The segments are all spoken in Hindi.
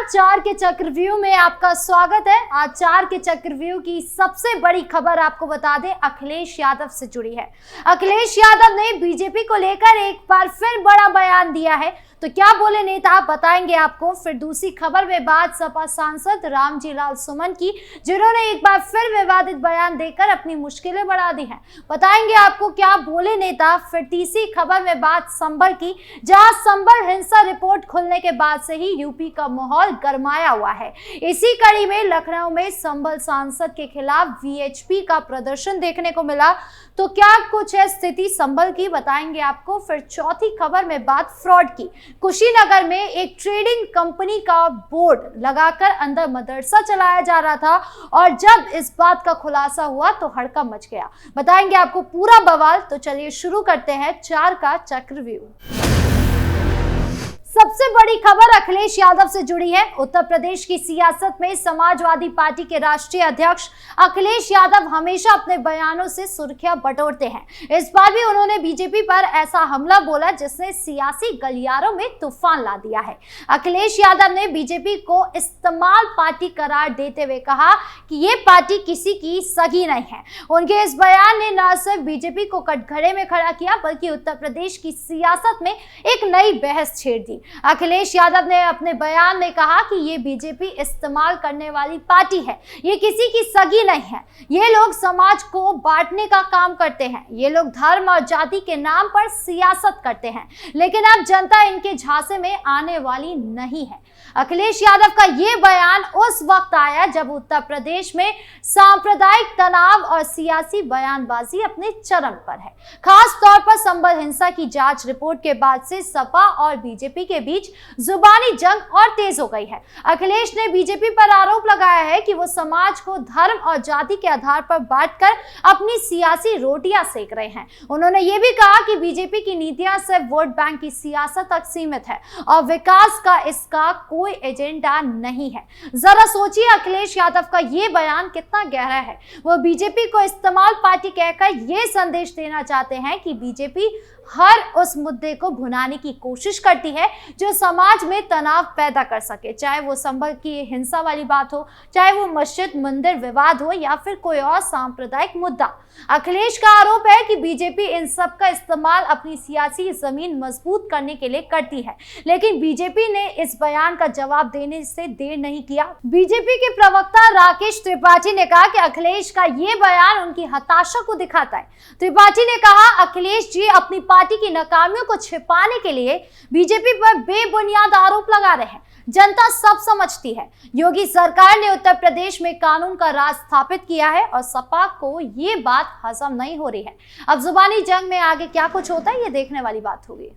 नमस्कार, चार के चक्रव्यूह में आपका स्वागत है। आज चार के चक्रव्यूह की सबसे बड़ी खबर आपको बता दें, अखिलेश यादव से जुड़ी है। अखिलेश यादव ने बीजेपी को लेकर एक बार फिर बड़ा बयान दिया है। तो क्या बोले नेता बताएंगे आपको। फिर दूसरी खबर में बात सपा सांसद रामजी लाल सुमन की, जिन्होंने एक बार फिर विवादित बयान देकर अपनी मुश्किलें बढ़ा दी हैं। बताएंगे आपको क्या बोले नेता। फिर तीसरी खबर में बात संभल की, जहां संभल हिंसा रिपोर्ट खुलने के बाद से ही यूपी का माहौल गरमाया हुआ है। इसी कड़ी में लखनऊ में संभल सांसद के खिलाफ वीएचपी का प्रदर्शन देखने को मिला। तो क्या कुछ है स्थिति संभल की, बताएंगे आपको। फिर चौथी खबर में बात फ्रॉड की। कुशीनगर में एक ट्रेडिंग कंपनी का बोर्ड लगाकर अंदर मदरसा चलाया जा रहा था और जब इस बात का खुलासा हुआ तो हड़कंप मच गया। बताएंगे आपको पूरा बवाल। तो चलिए शुरू करते हैं चार का चक्रव्यूह। सबसे बड़ी खबर अखिलेश यादव से जुड़ी है। उत्तर प्रदेश की सियासत में समाजवादी पार्टी के राष्ट्रीय अध्यक्ष अखिलेश यादव हमेशा अपने बयानों से सुर्खियां बटोरते हैं। इस बार भी उन्होंने बीजेपी पर ऐसा हमला बोला जिसने सियासी गलियारों में तूफान ला दिया है। अखिलेश यादव ने बीजेपी को इस्तेमाल पार्टी करार देते हुए कहा कि ये पार्टी किसी की सगी नहीं है। उनके इस बयान ने न सिर्फ बीजेपी को कटघरे में खड़ा किया बल्कि उत्तर प्रदेश की सियासत में एक नई बहस छेड़ दी। अखिलेश यादव ने अपने बयान में कहा कि ये बीजेपी इस्तेमाल करने वाली पार्टी है, ये किसी की सगी नहीं है। ये लोग समाज को बांटने का काम करते हैं, ये लोग धर्म और जाति के नाम पर सियासत करते हैं, लेकिन अब जनता इनके झांसे में आने वाली नहीं है। अखिलेश यादव का ये बयान उस वक्त आया जब उत्तर प्रदेश में सांप्रदायिक तनाव और सियासी बयानबाजी अपने चरम पर है। खास तौर पर संभल हिंसा की जांच रिपोर्ट के बाद से सपा और बीजेपी के बीच जुबानी जंग और तेज हो गई है। अखिलेश ने बीजेपी पर आरोप लगाया है कि वो समाज को धर्म और जाति के आधार पर बांटकर अपनी सियासी रोटियां सेक रहे हैं। उन्होंने ये भी कहा कि बीजेपी की नीतियां सिर्फ वोट बैंक की सियासत तक सीमित है और विकास का इसका कोई एजेंडा नहीं है। जरा सोचिए अखिलेश यादव का ये बयान कितना गहरा है। वो बीजेपी को इस्तेमाल पार्टी कहकर ये संदेश देना चाहते हैं कि बीजेपी हर उस मुद्दे को भुनाने की कोशिश करती है जो समाज में तनाव पैदा कर सके, चाहे वो संभल की हिंसा वाली बात हो, चाहे वो मस्जिद मंदिर विवाद हो या फिर कोई और सांप्रदायिक मुद्दा। अखिलेश का आरोप है कि बीजेपी इन सब का इस्तेमाल अपनी सियासी जमीन मजबूत करने के लिए करती है, लेकिन बीजेपी ने इस बयान का जवाब देने से देर नहीं किया। बीजेपी के प्रवक्ता राकेश त्रिपाठी ने कहा कि अखिलेश का ये बयान उनकी हताशा को दिखाता है। त्रिपाठी ने कहा, अखिलेश जी अपनी पार्टी की नाकामियों को छिपाने के लिए बीजेपी पर बेबुनियाद आरोप लगा रहे हैं। जनता सब समझती है। योगी सरकार ने उत्तर प्रदेश में कानून का राज स्थापित किया है और सपा को ये बात हजम नहीं हो रही है। अब जुबानी जंग में आगे क्या कुछ होता है ये देखने वाली बात होगी।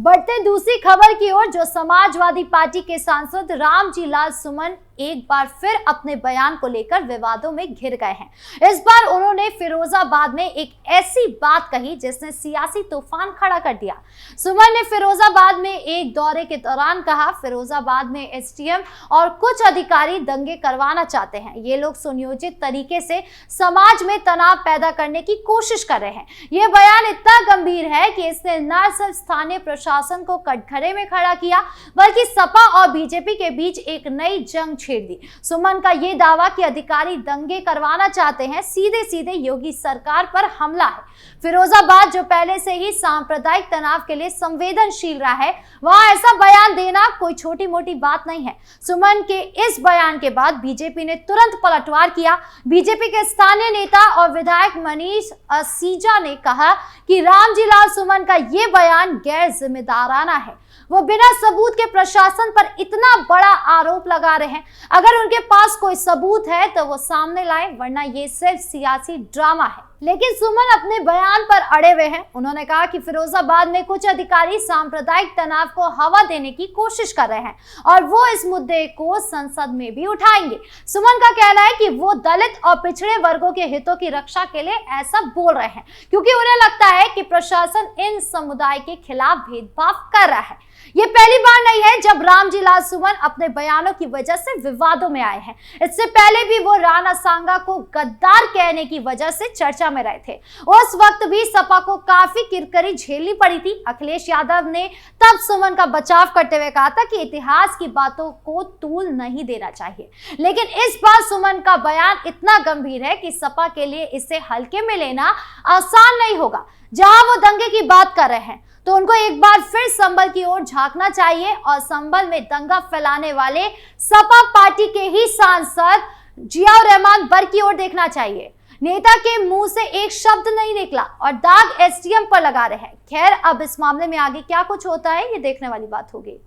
बढ़ते दूसरी खबर की ओर, जो समाजवादी पार्टी के सांसद रामजी लाल सुमन एक बार फिर अपने बयान को लेकर विवादों में घिर गए हैं। इस बार उन्होंने फिरोजाबाद में एक ऐसी बात कही जिसने सियासी तूफान खड़ा कर दिया। सुमन ने फिरोजाबाद में एक दौरे के दौरान कहा, फिरोजाबाद में एसडीएम और कुछ अधिकारी दंगे करवाना चाहते हैं। ये लोग सुनियोजित तरीके से समाज में तनाव पैदा करने की कोशिश कर रहे हैं। यह बयान इतना गंभीर है कि इसने न सिर्फ स्थानीय प्रशासन को कटघरे में खड़ा किया बल्कि सपा और बीजेपी के बीच एक नई जंग छेड़ दी। सुमन का यह दावा कि अधिकारी दंगे करवाना चाहते हैं सीधे सीधे योगी सरकार पर हमला है। फिरोजाबाद जो पहले से ही सांप्रदायिक तनाव के लिए संवेदनशील रहा है, वहां ऐसा बयान देना कोई छोटी मोटी बात नहीं है। सुमन के इस बयान के बाद बीजेपी ने तुरंत पलटवार किया। बीजेपी के स्थानीय नेता और विधायक मनीष असीजा ने कहा कि रामजी लाल सुमन का यह बयान गैर जिम्मेदाराना है। वो बिना सबूत के प्रशासन पर इतना बड़ा आरोप लगा रहे हैं। अगर उनके पास कोई सबूत है तो वो सामने लाए, वरना ये सिर्फ सियासी ड्रामा है। लेकिन सुमन अपने बयान पर अड़े हुए हैं। उन्होंने कहा कि फिरोजाबाद में कुछ अधिकारी सांप्रदायिक तनाव को हवा देने की कोशिश कर रहे हैं और वो इस मुद्दे को संसद में भी उठाएंगे। सुमन का कहना है कि वो दलित और पिछड़े वर्गों के हितों की रक्षा के लिए ऐसा बोल रहे हैं क्योंकि उन्हें लगता है कि प्रशासन इन समुदाय के खिलाफ भेदभाव कर रहा है। ये पहली बार नहीं है जब रामजी लाल सुमन अपने बयानों की वजह से विवादों में आए हैं। इससे पहले भी वो राणा सांगा को गद्दार कहने की वजह से चर्चा चर्चा में रहे थे। उस वक्त भी सपा को काफी किरकिरी झेलनी पड़ी थी। अखिलेश यादव ने तब सुमन का बचाव करते हुए कहा था कि इतिहास की बातों को तूल नहीं देना चाहिए, लेकिन इस बार सुमन का बयान इतना गंभीर है कि सपा के लिए इसे हल्के में लेना आसान नहीं होगा। जहां वो दंगे की बात कर रहे हैं तो उनको एक बार फिर संभल की ओर झांकना चाहिए और संभल में दंगा फैलाने वाले सपा पार्टी के ही सांसद जियाउर रहमान बर्क की ओर देखना चाहिए। नेता के मुंह से एक शब्द नहीं निकला और दाग एसडीएम पर लगा रहे हैं। खैर, अब इस मामले में आगे क्या कुछ होता है ये देखने वाली बात होगी।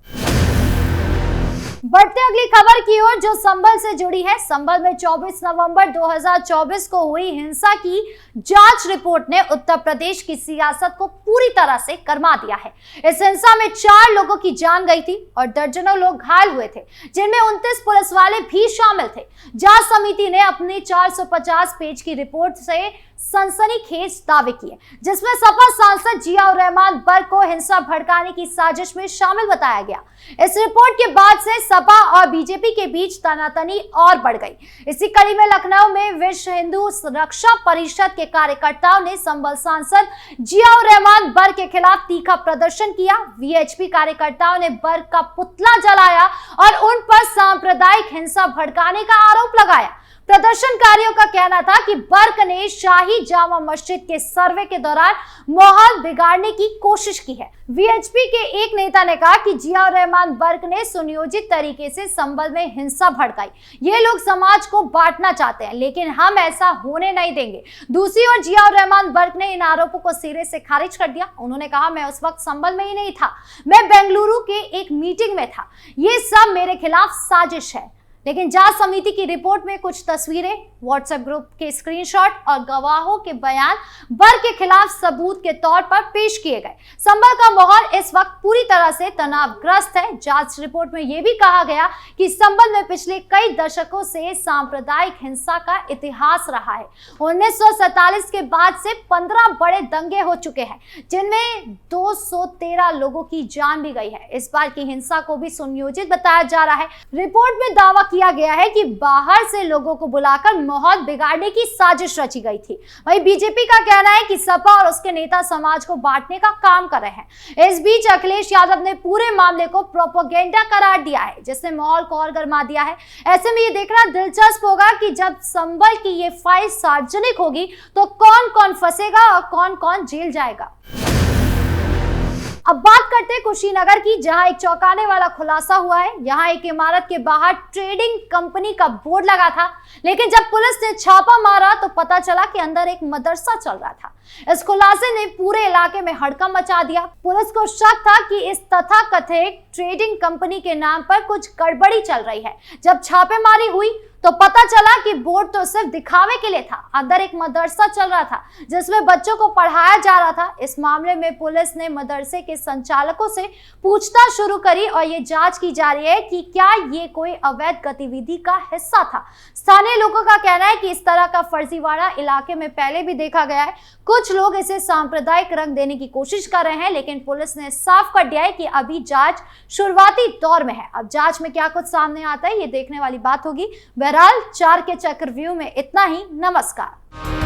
बढ़ते अगली खबर की ओर जो संभल से जुड़ी है। संभल में 24 नवंबर 2024 को हुई हिंसा की जांच रिपोर्ट ने उत्तर प्रदेश की सियासत को पूरी तरह से गरमा दिया है। इस हिंसा में 4 लोगों की जान गई थी और दर्जनों लोग घायल हुए थे, जिनमें 29 पुलिस वाले भी शामिल थे। जांच समिति ने अपनी 450 पेज की रिपोर्ट से सनसनीखेज दावे किए, जिसमें सपा सांसद जियाउर रहमान बर्क को हिंसा भड़काने की साजिश में शामिल बताया गया। इस रिपोर्ट के बाद से सपा और बीजेपी के बीच तनातनी और बढ़ गई। इसी कड़ी में लखनऊ में विश्व हिंदू रक्षा परिषद के कार्यकर्ताओं ने संभल सांसद जियाउर रहमान बर्क के खिलाफ तीखा प्रदर्शन किया। वीएचपी कार्यकर्ताओं ने बर्क का पुतला जलाया और उन पर सांप्रदायिक हिंसा भड़काने का आरोप लगाया। प्रदर्शनकारियों का कहना था कि बर्क ने शाही जामा मस्जिद के सर्वे के दौरान माहौल बिगाड़ने की कोशिश की है। वीएचपी के एक नेता ने कहा कि जियाउर रहमान बर्क ने सुनियोजित तरीके से संभल में हिंसा भड़काई। ये लोग समाज को बांटना चाहते हैं, लेकिन हम ऐसा होने नहीं देंगे। दूसरी ओर जियाउर रहमान बर्क ने इन आरोपों को सिरे से खारिज कर दिया। उन्होंने कहा, मैं उस वक्त संभल में ही नहीं था, मैं बेंगलुरु के एक मीटिंग में था। ये सब मेरे खिलाफ साजिश है। लेकिन जांच समिति की रिपोर्ट में कुछ तस्वीरें, व्हाट्सएप ग्रुप के स्क्रीनशॉट और गवाहों के बयान बर्क के खिलाफ सबूत के तौर पर पेश किए गए। संभल का माहौल इस वक्त पूरी तरह से तनावग्रस्त है। जांच रिपोर्ट में यह भी कहा गया कि संभल में पिछले कई दशकों से सांप्रदायिक हिंसा का इतिहास रहा है। 1947 के बाद से 15 बड़े दंगे हो चुके हैं, जिनमें 213 लोगों की जान भी गई है। इस बार की हिंसा को भी सुनियोजित बताया जा रहा है। रिपोर्ट में दावा किया गया है कि बाहर से लोगों को बुलाकर माहौल बिगाड़ने की साजिश रची गई थी। वहीं बीजेपी का कहना है कि सपा और उसके नेता समाज को बांटने का काम कर रहे हैं। इस बीच अखिलेश यादव ने पूरे मामले को प्रोपेगेंडा करार दिया है, जिसने माहौल को और गरमा दिया है। ऐसे में ये देखना दिलचस्प होगा कि जब संभल की ये फाइल सार्वजनिक होगी तो कौन कौन फंसेगा और कौन कौन जेल जाएगा। अब बात करते हैं कुशीनगर की, जहां एक चौंकाने वाला खुलासा हुआ है। यहां एक इमारत के बाहर ट्रेडिंग कंपनी का बोर्ड लगा था, लेकिन जब पुलिस ने छापा मारा तो पता चला कि अंदर एक मदरसा चल रहा था। इस खुलासे ने पूरे इलाके में हड़कंप मचा दिया। पुलिस को शक था कि इस तथाकथित ट्रेडिंग कंपनी के नाम पर कुछ गड़बड़ी चल रही है। जब छापेमारी हुई तो पता चला कि बोर्ड तो सिर्फ दिखावे के लिए था, अंदर एक मदरसा चल रहा था जिसमें बच्चों को पढ़ाया जा रहा था। इस मामले में पुलिस ने मदरसे के संचालकों से पूछताछ शुरू करी और ये जांच की जा रही है कि क्या ये कोई अवैध गतिविधि का हिस्सा था। स्थानीय लोगों का कहना है कि इस तरह का फर्जीवाड़ा इलाके में पहले भी देखा गया है। कुछ लोग इसे सांप्रदायिक रंग देने की कोशिश कर रहे हैं, लेकिन पुलिस ने साफ कर दिया है कि अभी जांच शुरुआती दौर में है। अब जांच में क्या कुछ सामने आता है ये देखने वाली बात होगी। बहरहाल 4 के चक्र व्यू में इतना ही। नमस्कार।